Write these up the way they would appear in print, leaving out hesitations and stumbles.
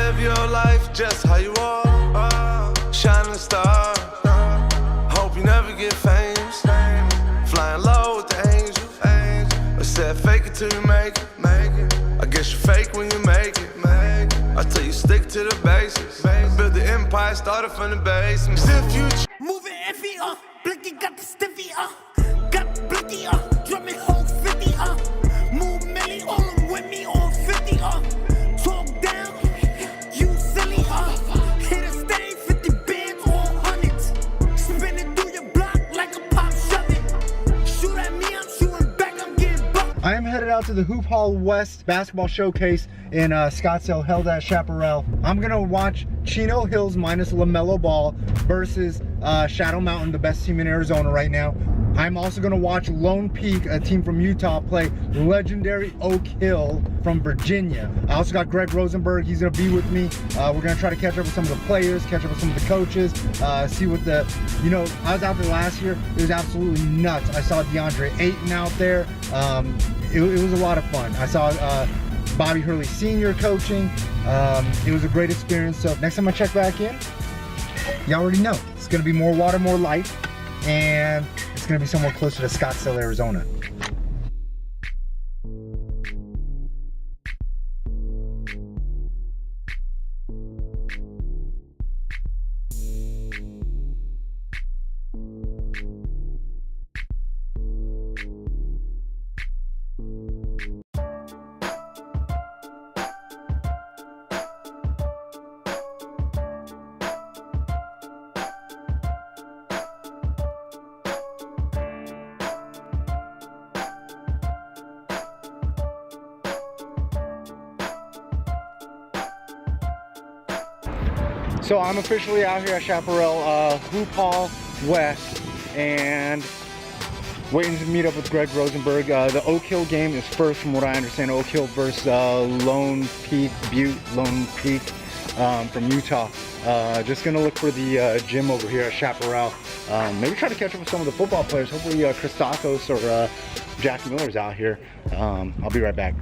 live your life just how you are. Shining star. Hope you never get famous. Flying low with the angels. I said fake it till you make it. I guess you fake when you make it. I tell you stick to the basics. Build the empire, started from the basement. If you moving iffy, Blicky got the stiffy, got the blicky, drum it whole 50, move Millie, all them with me on 50, talk down, you silly, hit a stain, 50 bands on hundreds, spin it through your block like a pop shove it, shoot at me, I'm shooting back, I'm getting bucked. I am headed out to the HoopHall West basketball showcase in Scottsdale, held at Chaparral. I'm gonna watch Chino Hills minus LaMelo Ball versus Shadow Mountain, the best team in Arizona right now. I'm also gonna watch Lone Peak, a team from Utah, play legendary Oak Hill from Virginia. I also got Greg Rosenberg, he's gonna be with me. We're gonna try to catch up with some of the players, catch up with some of the coaches, see what the, you know, I was out there last year, it was absolutely nuts. I saw DeAndre Ayton out there. It was a lot of fun. I saw Bobby Hurley Sr. coaching. It was a great experience. So next time I check back in, you already know it's gonna be more water, more life, and it's gonna be somewhere closer to Scottsdale, Arizona. So I'm officially out here at Chaparral, HoopHall West, and waiting to meet up with Greg Rosenberg. The Oak Hill game is first, from what I understand. Oak Hill versus Lone Peak from Utah. Just gonna look for the gym over here at Chaparral. Maybe try to catch up with some of the football players. Hopefully Christakos or Jack Miller's out here. I'll be right back.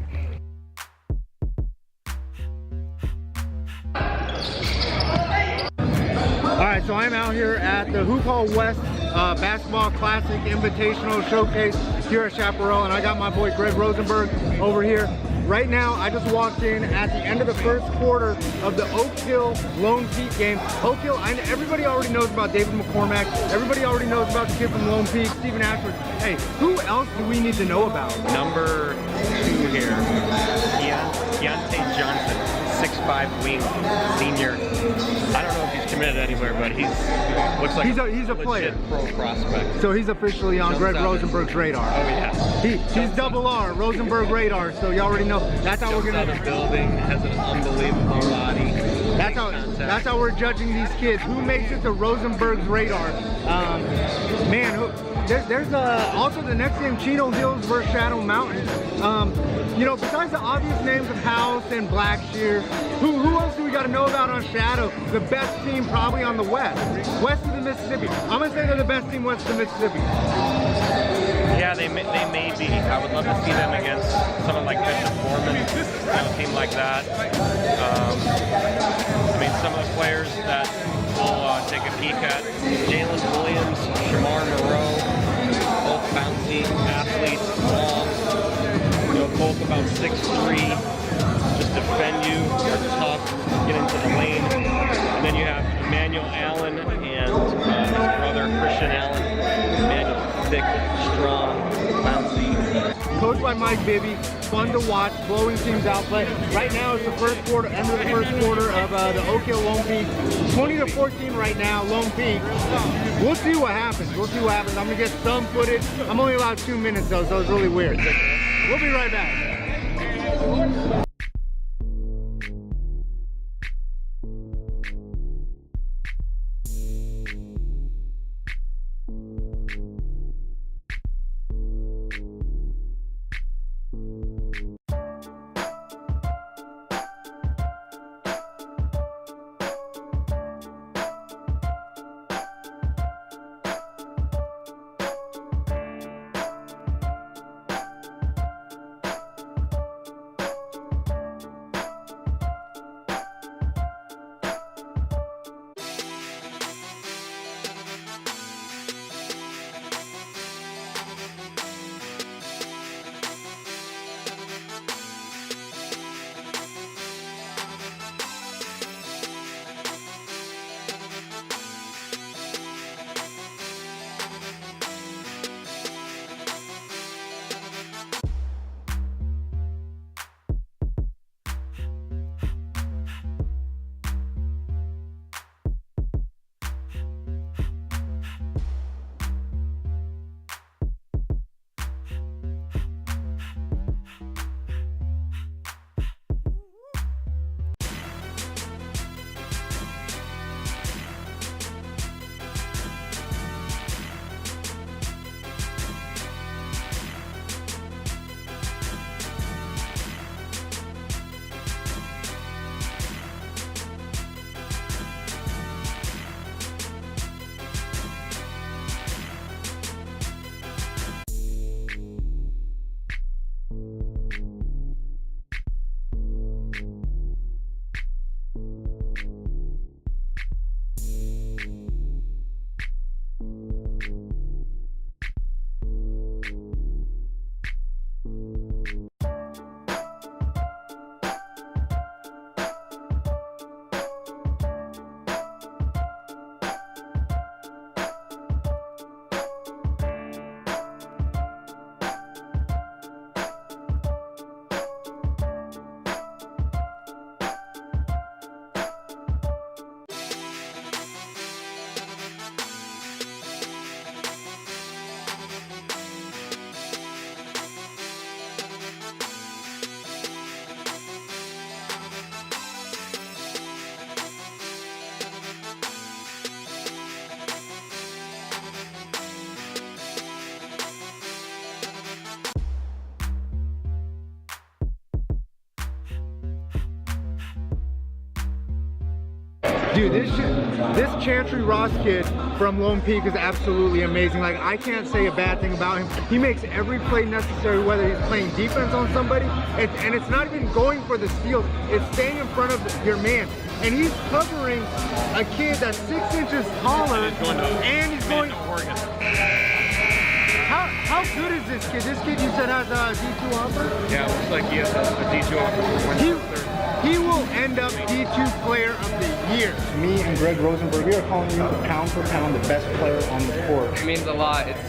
Alright, so I'm out here at the HoopHall West Basketball Classic Invitational Showcase here at Chaparral, and I got my boy Greg Rosenberg over here. Right now, I just walked in at the end of the first quarter of the Oak Hill Lone Peak game. Oak Hill, everybody already knows about David McCormack. Everybody already knows about the kid from Lone Peak, Stephen Ashford. Hey, who else do we need to know about? Number 2 here, Keontae Johnson, 6'5" wing, senior. I don't know if he's committed anywhere, but he looks like he's a player, pro prospect. So he's officially on Greg Rosenberg's radar. Oh yeah. He's double R, Rosenberg radar. So you already know that's how we're gonna. Out of building, has an unbelievable body. That's how we're judging these kids. Who makes it to Rosenberg's radar? There's also the next game, Chino Hills versus Shadow Mountain. You know, besides the obvious names of House and Blackshear, who else do we got to know about on Shadow? The best team probably on the west of the Mississippi. I'm gonna say they're the best team west of the Mississippi. Yeah, they may be. I would love to see them against someone like Bishop Foreman, a team like that. I mean, some of the players that we'll take a peek at: Jalen Williams, Shamar Moreau, both bouncy athletes, long, you know, both about 6'3", just defend you, are tough, get into the lane. And then you have Emmanuel Allen and his brother Christian Allen. Emmanuel, thick, strong, bouncy. Coached by Mike Bibby, fun to watch, blowing teams out play. Right now it's the first quarter, end of the first quarter of the Oak Hill Lone Peak. 20-14 right now, Lone Peak. We'll see what happens. I'm gonna get some footage. I'm only allowed 2 minutes though, so it's really weird. We'll be right back. Dude, this Chantry Ross kid from Lone Peak is absolutely amazing. Like, I can't say a bad thing about him. He makes every play necessary, whether he's playing defense on somebody, and it's not even going for the steals, it's staying in front of your man. And he's covering a kid that's 6 inches taller, and he's going to Oregon. How good is this kid? This kid you said has a D2 offer? Yeah, looks like he has a D2 offer. He will end up D2 player of the year. Me and Greg Rosenberg, we are calling you pound for pound the best player on the court. It means a lot. It's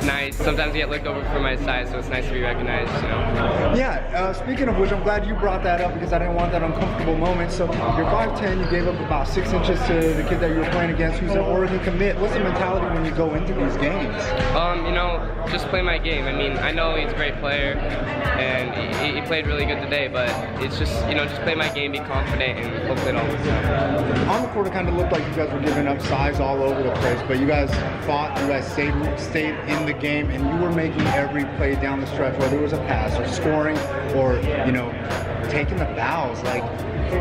nice. Sometimes I get looked over for my size, so it's nice to be recognized, you know. Yeah, speaking of which, I'm glad you brought that up because I didn't want that uncomfortable moment. So you're 5'10", you gave up about 6 inches to the kid that you were playing against who's an Oregon commit. What's the mentality when you go into these games? You know, just play my game. I mean, I know he's a great player, and he played really good today, but it's just, you know, just play my game, be confident, and hopefully it all works out. On the court, it kind of looked like you guys were giving up size all over the place, but you guys fought, you guys stayed in the game, and you were making every play down the stretch, whether it was a pass or scoring or, you know, taking the fouls. Like,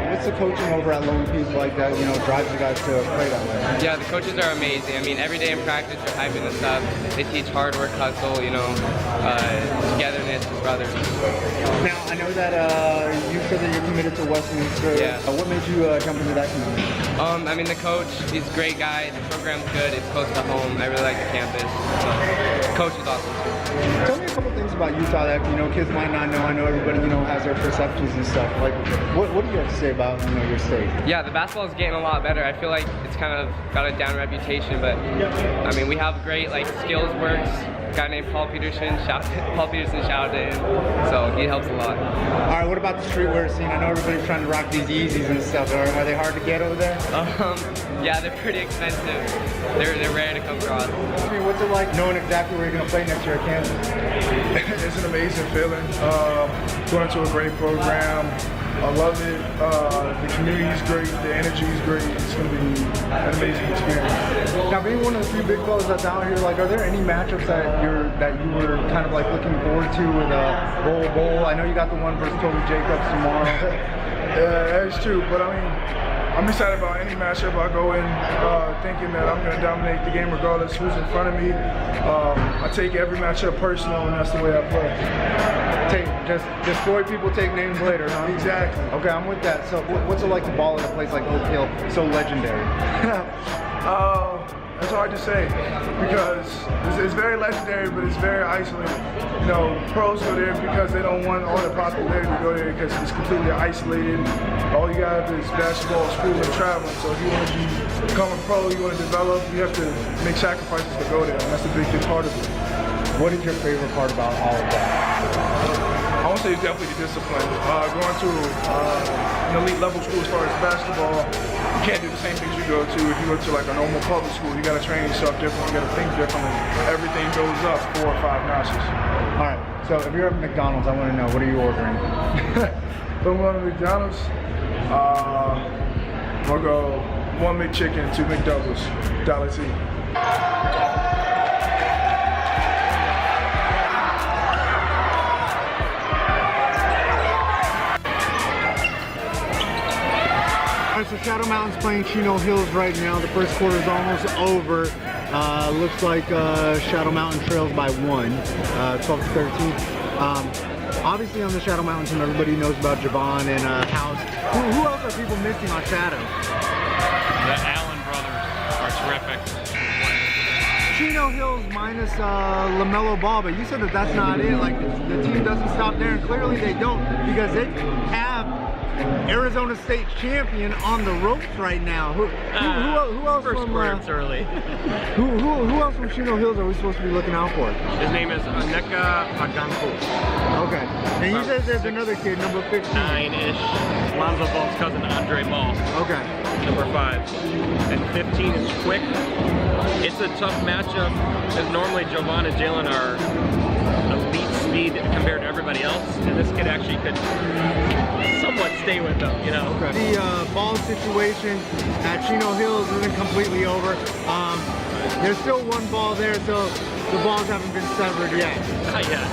what's the coaching over at Lone Peak like that, you know, drives you guys to play that way? Yeah, the coaches are amazing. I mean, every day in practice, they're hyping us up. They teach hard work, hustle, you know, togetherness as brothers. Now, I know that you said that you're committed to Westminster. Yeah. What made you jump into that commitment? I mean, the coach, he's a great guy. The program's good. It's close to home. I really like the campus. So, the coach is awesome too. Tell me a couple things about Utah that, you know, kids might not know. I know everybody, you know, has their perceptions and stuff. Like, what do you have to say about, you know, your state? Yeah, the basketball is getting a lot better. I feel like it's kind of got a down reputation, but I mean, we have great like skills works. A guy named Paul Peterson, shout out to him. So he helps a lot. All right, what about the streetwear scene? I know everybody's trying to rock these Yeezys and stuff. Are they hard to get over there? Yeah, they're pretty expensive. They're rare to come across. I mean, what's it like knowing exactly where you're going to play next year at Kansas? It's an amazing feeling. Going to a great program. I love it. The community is great. The energy is great. It's going to be an amazing experience. Now, being one of the few big fellas that's out here, like, are there any matchups that you were kind of like looking forward to with a bowl? I know you got the one versus Toby Jacobs tomorrow. Yeah, that's true. But I mean, I'm excited about any matchup I go in, thinking that I'm going to dominate the game regardless who's in front of me. I take every matchup personal, and that's the way I play. Just destroy people, take names later, huh? Exactly. Okay, I'm with that. So what's it like to ball at a place like Oak Hill, so legendary? It's hard to say because it's very legendary, but it's very isolated. You know, pros go there because they don't want all the popularity to go there because it's completely isolated. All you got is basketball, school, and traveling. So if you want to become a pro, you want to develop, you have to make sacrifices to go there, and that's a big part of it. What is your favorite part about all of that? I would say it's definitely the discipline. Going to an elite level school as far as basketball, you can't do the same things you go to. If you go to like a normal public school, you got to train yourself different, you got to think differently. Everything goes up 4 or 5 notches. All right, so if you're at McDonald's, I want to know, what are you ordering? If I'm going to McDonald's, I'll go 1 McChicken, 2 McDoubles, Dollar Tea. Alright, so Shadow Mountain's playing Chino Hills right now. The first quarter is almost over. Looks like Shadow Mountain trails by 1, 12-13. Obviously on the Shadow Mountain team, everybody knows about Javon and House. Who else are people missing on Shadow? The Allen brothers are terrific. Chino Hills minus LaMelo Ball, but you said that that's not it. Like, the team doesn't stop there, and clearly they don't, because they have Arizona State champion on the ropes right now. Who else first from quarter's early. who else from Chino Hills are we supposed to be looking out for? His name is Aneka Aganku. Okay. And you said there's another kid, number 15. 9-ish. Lonzo Ball's cousin, Andre Ball. Okay. Number 5. And 15 is quick. It's a tough matchup, as normally Jovan and Jalen are elite speed compared to everybody else, and this kid actually could somewhat stay with them, you know. Okay. The ball situation at Chino Hills isn't completely over. There's still 1 ball there, so the balls haven't been severed yet. Not yet.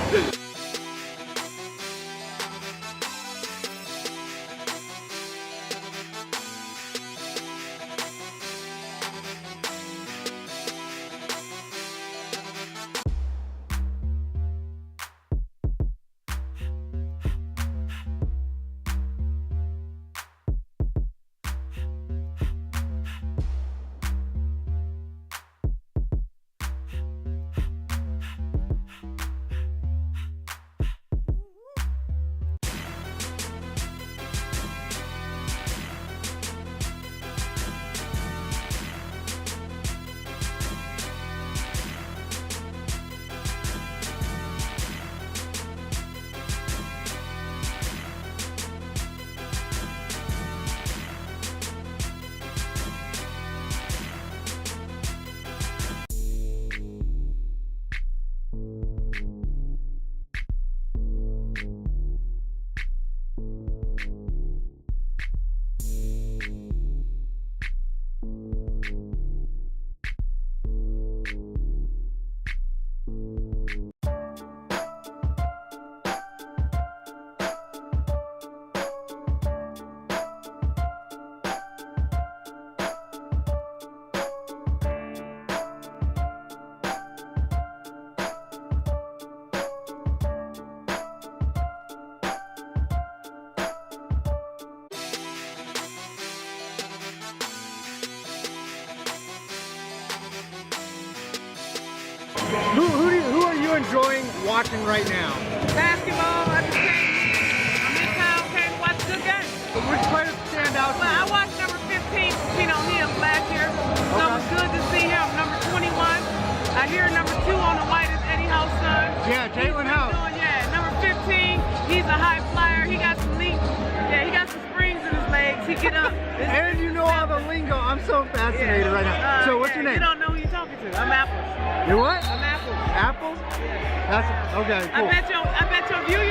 enjoying watching right now? Basketball, I just came, I'm in town, came to watch a good game. Which players stand out? Well, I watched number 15, Chino last year, so it was good to see him. Number 21, I hear number 2 on the white is Eddie House son. Yeah, Jalen House. Yeah, number 15, he's a high flyer, he got some leaks. Yeah, he got some springs in his legs, he get up. And you know all the lingo. I'm so fascinated right now. So what's your name? You don't know who you're talking to. I'm Apples. You're what? I'm Apples. Apples? That's okay. Cool. I bet your viewers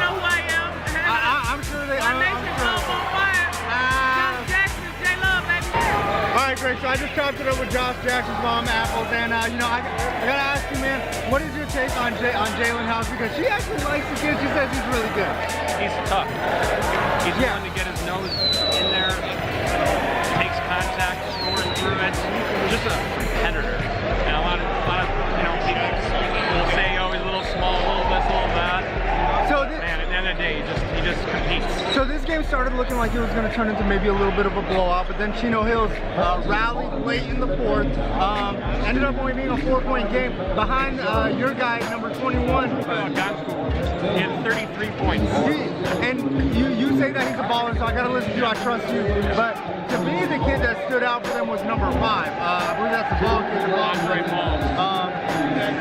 know who I am. I'm sure they. My nation love on fire. Josh Jackson, J-Love, baby. All right, great. So I just chopped it up with Josh Jackson's mom, Apples, and you know, I gotta ask you, man, what is your take on Jalen House? Because she actually likes the kid. She says he's really good. He's tough. He's willing to get his nose in there, takes contact, scores through it. Just a competitor. And a lot of you know, people will say, oh, he's a little small, a little this, a little that. So man, at the end of the day, he just competes. So this game started looking like it was going to turn into maybe a little bit of a blowout, but then Chino Hills rallied late in the fourth. Ended up only being a 4-point game behind your guy, number 21. He had 33 points. And you say that he's a baller, so I got to listen to you. I trust you. But to me, the kid that stood out for them was number 5. I believe that's the ball kid.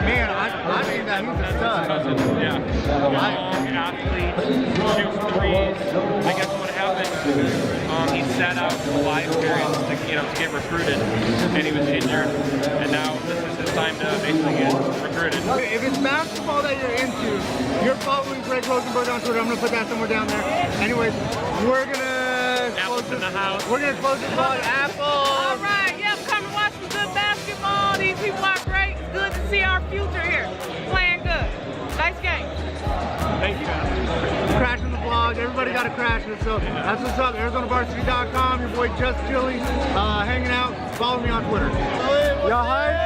Man, I think that he's a stud. Yeah. Long athlete, shoots threes. I guess what happened, he sat out the live periods to get recruited, and he was injured, and now this is his time to basically get recruited. If it's basketball that you're into, you're following Greg Rosenberg on Twitter. I'm gonna put that somewhere down there. Anyways, we're gonna Apples in the house. We're gonna close this vlog. Apples. All right, yep, come and watch some good basketball. These people are great. It's good to see our future here. Playing good. Nice game. Thank you, guys. Crashing the vlog. Everybody got to crash it. So that's what's up. ArizonaVarsity.com. Your boy Just Chili hanging out. Follow me on Twitter. Y'all hype?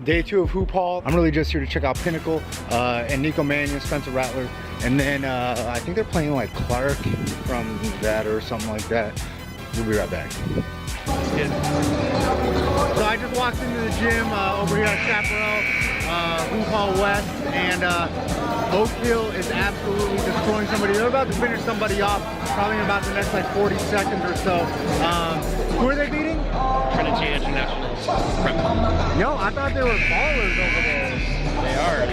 Day 2 of HoopHall. I'm really just here to check out Pinnacle and Nico Mannion, Spencer Rattler, and then I think they're playing like Clark from that or something like that. We'll be right back. So I just walked into the gym over here at Chaparral, HoopHall West, and Oak Hill is absolutely destroying somebody. They're about to finish somebody off, probably in about the next like 40 seconds or so. Who are they beating? Trinity International. Yo, I thought they were ballers over there. They are.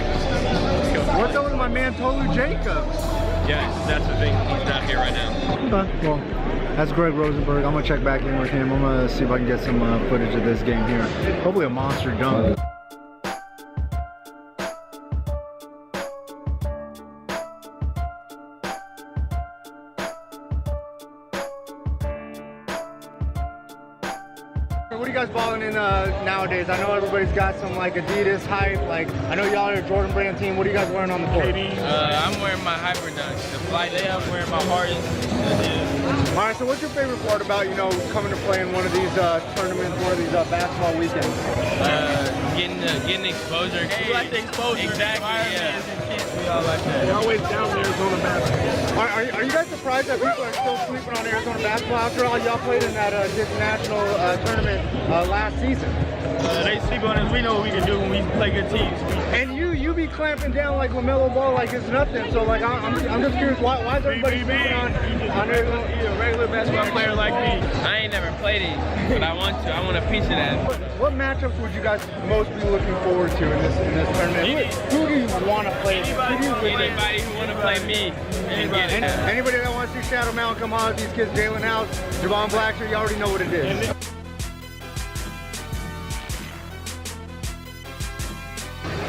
What's up with my man Tolu Jacobs? Yeah, that's the thing. He's not here right now. Okay, well, that's Greg Rosenberg. I'm gonna check back in with him. I'm gonna see if I can get some footage of this game here. Hopefully a monster dunk. What are you guys balling in nowadays? I know everybody's got some like Adidas hype. Like I know y'all are a Jordan brand team. What are you guys wearing on the court? I'm wearing my Hyper Dunks. The flight layup, I'm wearing my Hardens. All right. So what's your favorite part about coming to play in one of these tournaments, one of these basketball weekends? Getting exposure. You like the exposure? Exactly. Yeah. We all like that. We're always down with Arizona basketball. Are you guys surprised that people are still sleeping on Arizona basketball after all y'all played in that national tournament last season? They sleep on us. We know what we can do when we play good teams. And you be clamping down like LaMelo Ball like it's nothing. So like I'm just curious, why is everybody sleeping on Arizona? He's a regular basketball player like me. I ain't never played it, but I want to. I want a piece of that. What matchups would you guys most be looking forward to in this tournament? Who do you want to play? Anybody who want to play me. Anybody that wants to see Shadow Mountain come on with these kids, Jalen House, Javon Blacksher, you already know what it is.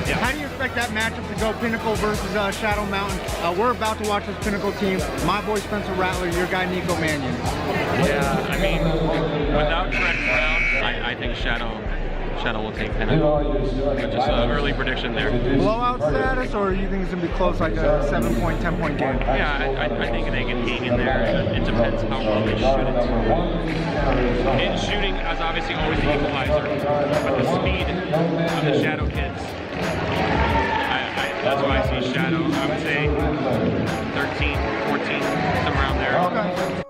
How do you expect that matchup to go, Pinnacle versus Shadow Mountain? We're about to watch this Pinnacle team. My boy Spencer Rattler, your guy Nico Mannion. Yeah, I mean, without Trent Brown, I think Shadow will take Pinnacle. But just an early prediction there. Blowout status, or you think it's going to be close, like a 7-point, 10-point game? Yeah, I think they can hang in there. It depends how well they shoot it. And shooting is obviously always the equalizer, but the speed of the Shadow kids, that's why I see Shadow. I would say 13, 14, somewhere around there. Okay.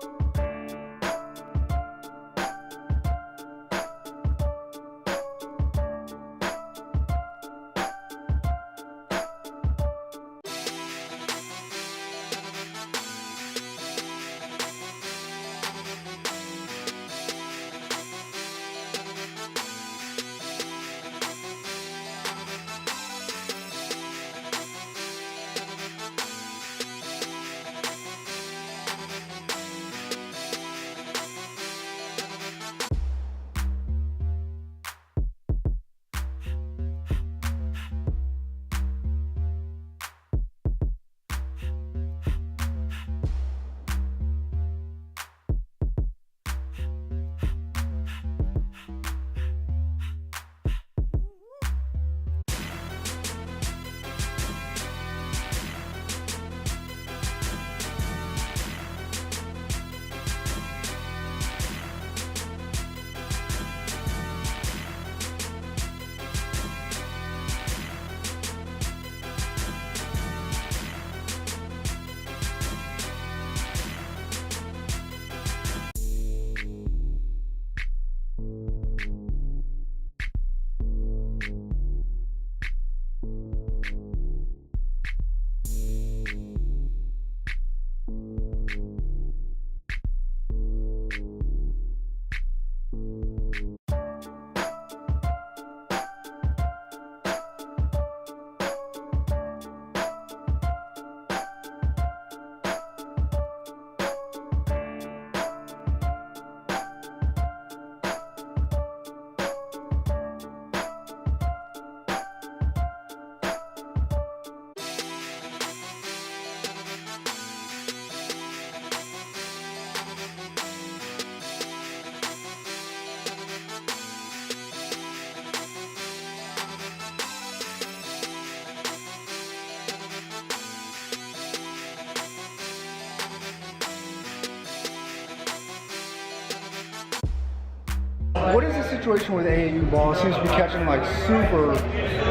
What is the situation with AAU ball? It seems to be catching like super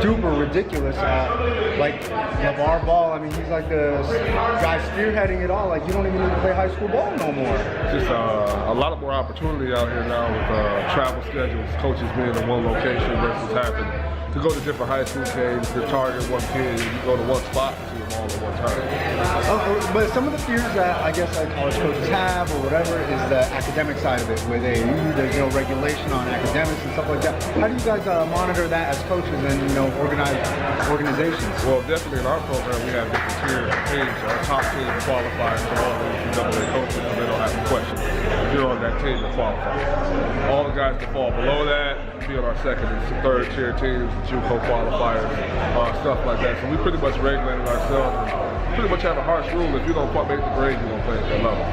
duper ridiculous. Like LeVar Ball, I mean, he's like the guy spearheading it all. Like you don't even need to play high school ball no more. Just a lot more opportunity out here now with travel schedules, coaches being in one location versus having to go to different high school games to target one kid. You go to one spot and see them all at one time. But some of the fears that I guess like college coaches have or whatever is the academic side of it. With AAU, there's no regulation on academics and stuff like that. How do you guys monitor that as coaches and organize organizations? Well, definitely in our program we have different tiers of teams. Our top team qualifies for all the NCAA coaches, so they don't have to question if you're on that team to qualify. All the guys that fall below that be on our second and third tier teams, JUCO qualifiers, stuff like that. So we pretty much regulated ourselves and pretty much have a harsh rule. If you don't quite make the grade, you don't play at that level.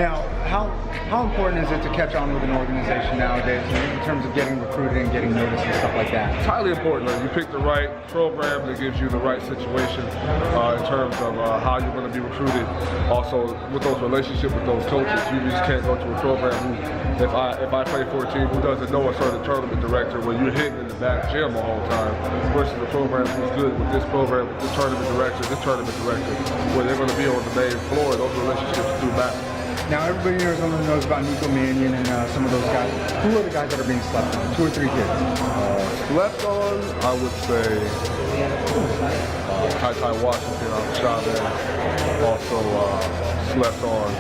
Now, how important is it to catch on with an organization nowadays in terms of getting recruited and getting noticed and stuff like that? It's highly important. You pick the right program that gives you the right situation in terms of how you're going to be recruited. Also, with those relationships with those coaches, you just can't go to a program who, if I play for a team who doesn't know a certain tournament director, where you're hitting in the back gym the whole time, versus a program who's good with this program, with this tournament director, where they're going to be on the main floor. Those relationships do matter. Now, everybody in Arizona knows about Nico Mannion and some of those guys. Who are the guys that are being slept on? 2 or 3 kids? Slept on, I would say, Ty Washington out of Chavez. Also slept on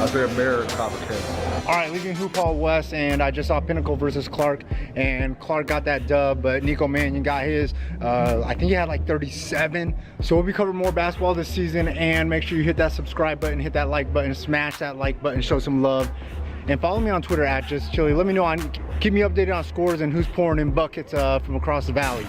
Isaiah Merritt, Copperhead. All right, leaving HoopHall West, and I just saw Pinnacle versus Clark, and Clark got that dub, but Nico Mannion got his. I think he had like 37. So we'll be covering more basketball this season, and make sure you hit that subscribe button, hit that like button, smash that like button, show some love, and follow me on Twitter @JustChili. Let me know, keep me updated on scores and who's pouring in buckets from across the valley.